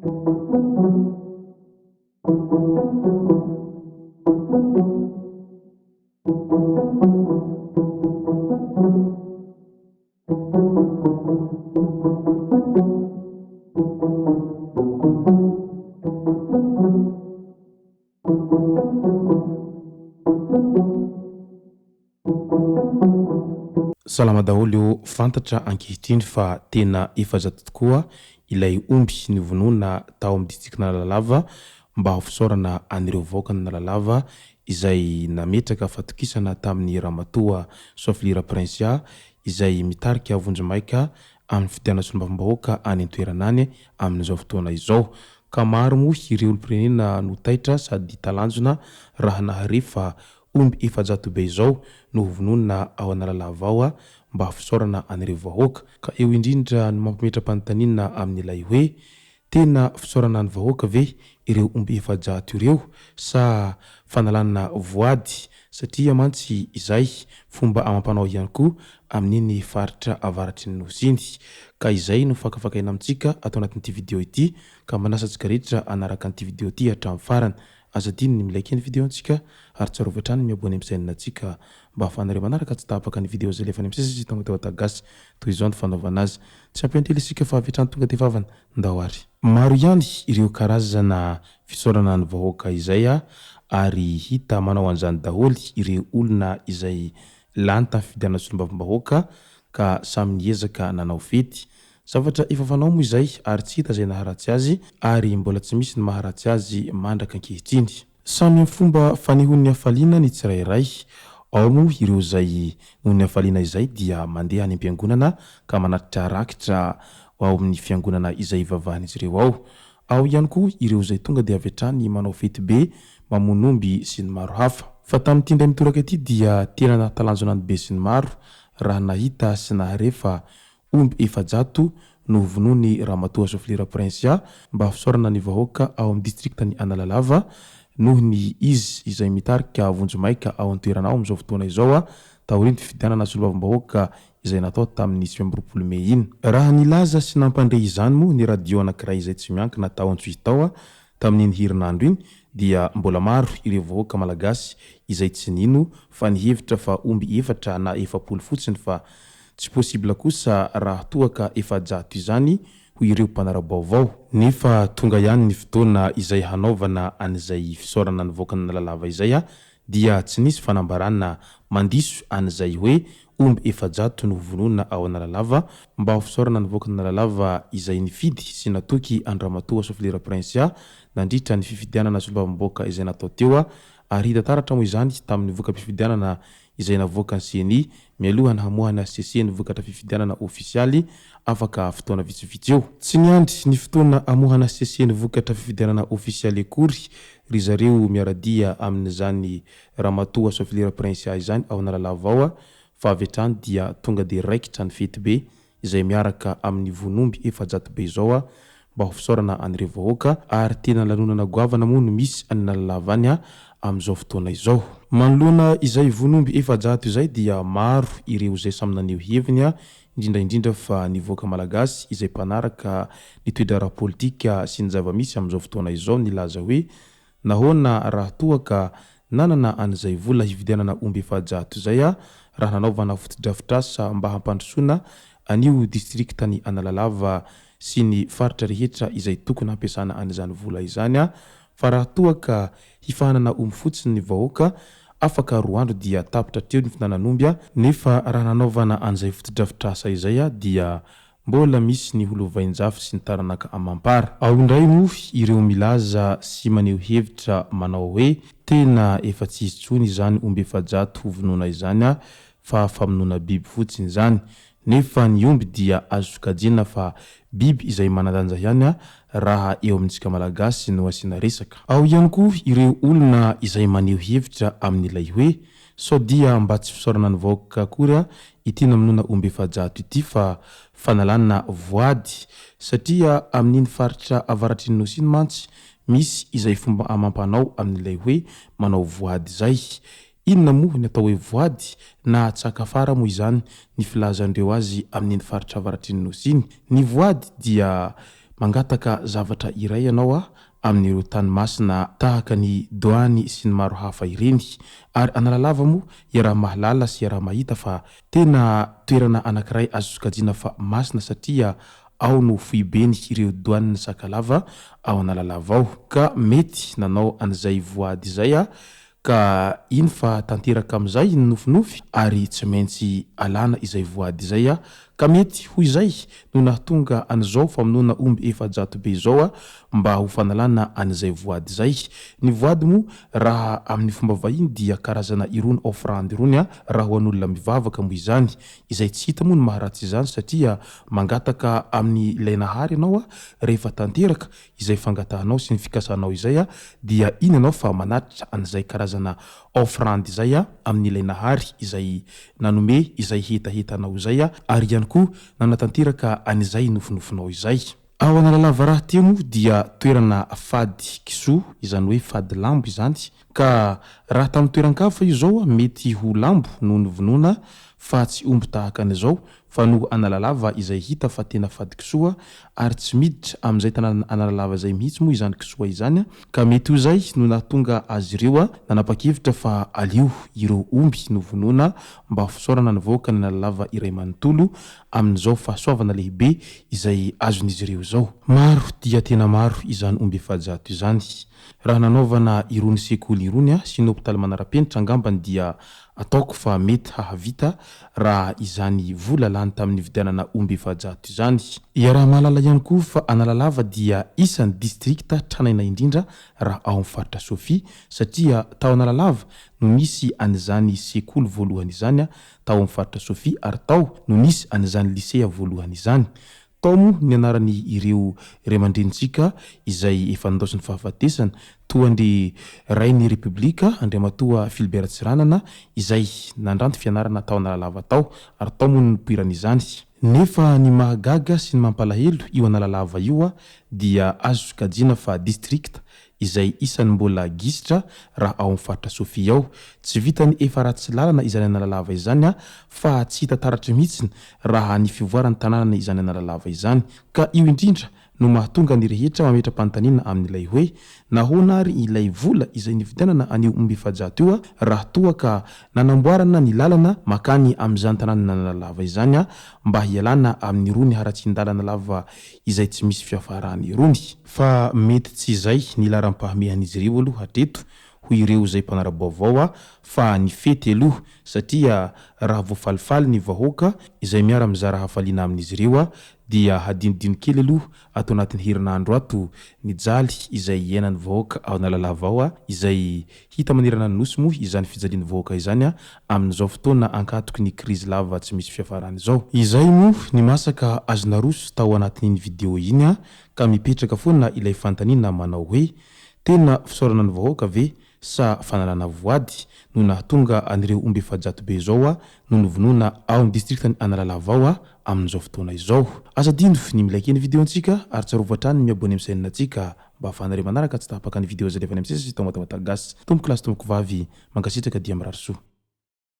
Salama daholo fantatra ankehitriny fa tena efa zato tokoa ilay omby nivonona tao amin'ny distriktina Lalava mba ho fisaorana anireo vahoaka na Lalava izay nametraka fatokisana tamin'ny Ramatoa Soflira Prinsia izay mitarika Vonjimaika amin'ny fidiana solombavam-bahoaka any an-toerana any amin'izao fotoana izao. Ka maro moa ireo olom-pirenena no taitra sady talanjona raha naharefa omby efa-jato be izao no vonona ao Analalava ao mba fisaorana anireo vahoaka. Ka eo indrindra no mampimetra-panontaniana amin'ilay hoe tena fisaorana ny vahoaka ve ireo omby efa-jato ireo sa fanalana voady, satria mantsy izay fomba amampanao ihany koa amin'iny faritra avaratry ny nosy iny. Ka izay no fakafakaina amintsika atao anatin'ity video ity, ka manasantsika rehetra anaraka an'ity video ity hatramin'ny farany. Aza diny ny milaiky ny video antsika ary tsarovy hatrany miabony amin'ny chaîne antsika mba ahafahanareo manaraka tsy tapaka ny video izay lefa any amin'ny sesy tonga teo atagasy toy izao ny fanaovana azy. Tsy ampihantely isika fa avy hatrany tonga tefavana ndao ary. Maro ihany ireo karazana fisaorana ny vahoaka izay ary hita manao an'izany daholo ireo olona izay lany tamin'ny fidiana solombavam-bahoaka ka samy niezaka nanao fety. Zavatra efa fanao moa izay ary tsy hita izay naharatsy azy ary mbola tsy misy ny maharatsy azy mandraka ankehitriny. Samy amin'ny fomba fanehon'ny hafaliana ny tsirairay. Ao moa ireo izay nohon'ny hafaliana izay dia mandeha any am-piangonana ka manatitra rakitra ao amin'ny fiangonana izay ivavahan'izy ireo ao. Ao ihany koa ireo izay tonga dia avy hatrany manao fety be, mamono omby sy ny maro hafa. Fa tamin'ity indray mitoraka ity dia tena nahatalanjona ny be sy ny maro raha nahita sy naharefa omby efa-jato no vonony Ramatoa Soflira Prinsia mba fisaorana ny vahoaka ao amin'ny distriktany Analalava noho ny izy izay mitarika Vonjimaika ao an-toerana ao amin'izao fotoana izao taorian'ny fifidianana solombavam-bahoaka izay natao tamin'ny 20 Mey iny. Raha nilaza sy nampandray izany moa ny radio anankiray izay tsy miankina tao Antsohizo tao tamin'iny herinandro iny dia mbola maro ireo vahoaka malagasy izay tsy nino fa nihevitra fa omby efatra na efapolo fotsiny fa tsy possible kosa raha toa ka efa-jato izany ho ireo mpanara-baovao. Nefa tonga ihany ny fotoana izay hanaovana an'izay fisaorana ny vahoaka ny Lalava izay dia tsy nisy fanambarana mandiso an'izay hoe omby efa-jato no vonona ao Analalava mba ho fisaorana ny vahoaka ny Lalava izay nifidy sy natoky any Ramatoa Soflira Prinsia nandritra ny fifidianana solombavam-bahoaka izay natao teo ary hita taratra moa izany tamin'ny vokam-pifidianana izay navoaka ny CNI mialohany hamohana CC ny vokatra fifidianana ofisialy afaka fotoana vitsivitsy eo. Tsy niandry ny fotoana hamohana CC ny vokatra fifidianana ofisialy akory ry zareo miaradia amin'izany Ramatoa Soflira Prinsia izany ao Analalava ao fa avy hatrany dia tonga dia raikitra ny fety be izay miaraka amin'ny vonomby efa-jato be izao mba ho fisaorana anireo vahoaka ary tena lanonana goavana moa no misy any Analalava any amin'izao fotoana izao. Manoloana izay vonomby efa-jato izay dia maro ireo izay samy naneho heviny indrindra fa ny vahoaka malagasy izay mpanaraka ny toetra ara-politika sy ny zava-misy amin'izao fotoana izao nilaza hoe nahoana raha toa ka nanana an'izay vola hividianana omby efa-jato izay raha nanaovana fotodrafitrasa mba hampandrosoana anio distriktany Analalava sy ny faritra rehetra izay tokony hampiasana an'izany vola izany fa raha toa ka hifahanana omby fotsiny ny vahoaka afaka 2 andro dia tapitra teo ny finanan'omby nefa raha nanaovana an'izay fotodrafitrasa izay dia mbola misy ny holovain-jafy sy ny taranaka amampara. Ao indray moa ireo milaza sy maneho hevitra manao hoe tena efa tsy izy tsony izany omby efa-jato vonona izany fa famonoana biby fotsiny izany. Nefa ny omby dia azo sokajina fa biby izay manadanja ihany raha eo amintsika malagasy no asiana resaka. Ao ihany koa ireo olona izay maneho hevitra amin'ilay hoe sao dia mba tsy fisaorana ny vahoaka akory ity namonoana omby efa-jato ity fa fanalana voady satria amin'iny faritra avaratry ny nosy iny mantsy misy izay fomba amampanao amin'ilay hoe manao voady izay. Inona moa ny atao hoe voady na tsaka fara moa izany ny filazandreo azy amin'iny faritra avaratry ny nosy iny. Ny voady dia mangataka zavatra iray ianao amin'ireo tanymasina tahaka ny doany sy ny maro hafa ireny ary analalava moa iaraha mahalala sy iaraha mahita fa tena toerana anankiray azo sokajiana fa masina satria ao no foibeny ireo doanina sakalava ao analalava ao ka mety nanao an'izay voady izay ka iny fa tanteraka amin'izay ny nofinofy ary tsy maintsy alana izay voady izay ka mety hoy izay no nahatonga an'izao famonoana omby efa-jato be izao mba ho fanalana an'izay voady izay. Ny voady moa raha amin'ny fomba vahiny dia karazana irony offrande irony raha ho an'olona mivavaka moa izany izay tsy hita moa ny maharatsy izany satria mangataka amin'ny lainahary ianao rehefa tanteraka izay fangatahanao sy ny fikasanao izay dia iny ianao fa manatitra an'izay karazana offrande izay amin'ny lainahary izay nanome izay hetahetanao izay ary ihany koa nanatanteraka an'izay nofinofinao izay. Ao analalava raha teo dia toerana fady kisoa izany hoe fady lambo izany ka raha tamin'ny toeran-kafa izao mety ho lambo no novonoina fa tsy omby tahaka an'izao fa no analalava izay hita fa tena fady kisoa ary tsy miditra amin'izay tanàna analalava izay mihitsy moa izany kisoa izany ka mety ho izay no nahatonga azy ireo nanapa-kevitra fa alio ireo omby novonoina mba fisaorana nivoaka ny analalava iray manontolo amin'izao fahasoavana lehibe izay azon'izy ireo izao. Maro dia tena maro izany omby efa-jato izany. Raha nanaovana irony sekoly irony sy ny hopitaly manara-penitra angambany dia ataoko fa mety hahavita raha izany vola lany tamin'ny vidianana omby efa-jato izany. Raha mahalala ihany koa fa analalava dia isan'ny distrikta tranaina indrindra raha ao amin'ny faritra Sofia satria tao analalava no nisy an'izany sekoly voalohany izany tao amin'ny faritra Sofia ary tao no nisy an'izany lisea voalohany izany. Tao moa ny anarany ireo ray aman-drenitsika izay efa nandao fahafatesana toa Andry Rainy Republika Andriamatoa Philbert Tsiranana izay nandranto fianarana tao analalava tao ary tao moa ny nipoirana izany. Nefa ny mahagaga sy ny mampalahelo io analalava io dia azo sokajiana fa distrikta izay isan'ny mbola gisitra raha ao amin'ny faritra Sofia ao. Tsy vitany efa ratsy lalana izany analalava izany fa tsy hita taratra mihitsy raha ny fivoarany tanàna izany analalava izany ka io indrindra no mahatonga ny rehetra mametra-panontaniana amin'ilay hoe nahoana ary ilay vola izay nividianana anio omby efa-jato io raha toa ka nanamboarana ny lalana makany amin'izany tanàna analalava izany mba hialana amin'ny rony haratsin-dalana lava izay tsy misy fiafarany irony fa mety tsy izay ny laram-pahamehan'izy ireo aloha hatreto ho ireo izay mpanara-baovao fa ny fety aloha satria raha voafalifaly ny vahoaka izay miara mizara hafaliana amin'izy ireo dia hadinodino kely aloha atao anatin'ny herinandro ato ny jaly izay iainan'ny vahoaka ao analalava ao izay hita manerana ny nosy moa izany fijalian'ny vahoaka izany amin'izao fotoana ankatoky ny krizy lava tsy misy fiafarany izao. Izay moa ny masaka azona roso tao anatin'iny video iny ka mipetraka foana ilay fantaniana manao hoe tena fisaorana ny vahoaka ve sa fanalana voady no nahatonga an'ireo omby efa-jato be izao no novonoina ao amin'ny distriktany analalava ao amin'izao fotoana izao. Asa dino ny milike ny video antsika ary tsarovatra ny miabony amin'ny chaîne antsika mba ahafahanareo manaraka tsy tapaka ny video zay lefa ny amin'ny sesy sy tao malagasy. Tomboko lasy tomboko vavy mankasitraka dia mirary soa.